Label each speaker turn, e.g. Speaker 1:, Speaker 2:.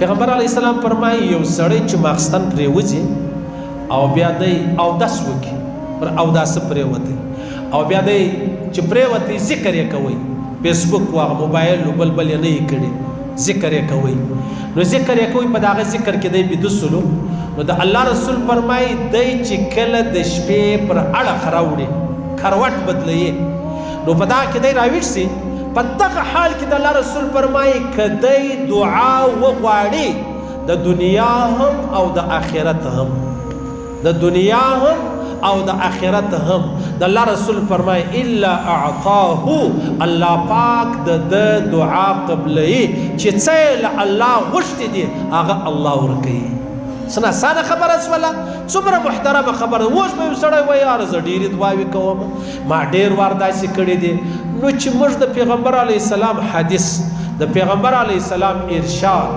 Speaker 1: پیغمبر علیه السلام فرمایي یو سړی چې ماخستن پرېوځي او بیا دی اودس وکړي پر اوداسه پرېوتی او بیا دی چې پرېوتی ذکر یې کوئ فیسبوک واغه موبایل بل بل یې نه یې کړي ذکر یې کوئ نو ذکر یې کوئ په دغه ذکر کې دی بدسلو نو د الله رسول فرمایي دی چې کله د شپې پر اړخ راوړي کروټ بدلوي نو په دغه کې دی راویښ سي په دغه حال کې د الله رسول فرمایي که دی دعا وغواړي د دنیا هم او د آخرت هم د دنیا هم او د آخرت هم د الله رسول فرمایي الا اعطاه الله پاک د دعا قبلي چې څه له الله غوښتي دي هغه الله ورکوي څنګه ساده خبره شوله څومره محترمه خبره اوس به یو سړی وایي یاره زه ډېرې دعاوې کوم ما ډېر وار داسې کړي دي نو چې موږ د پیغمبر علیه السلام حدیث د پیغمبر علیه السلام ارشاد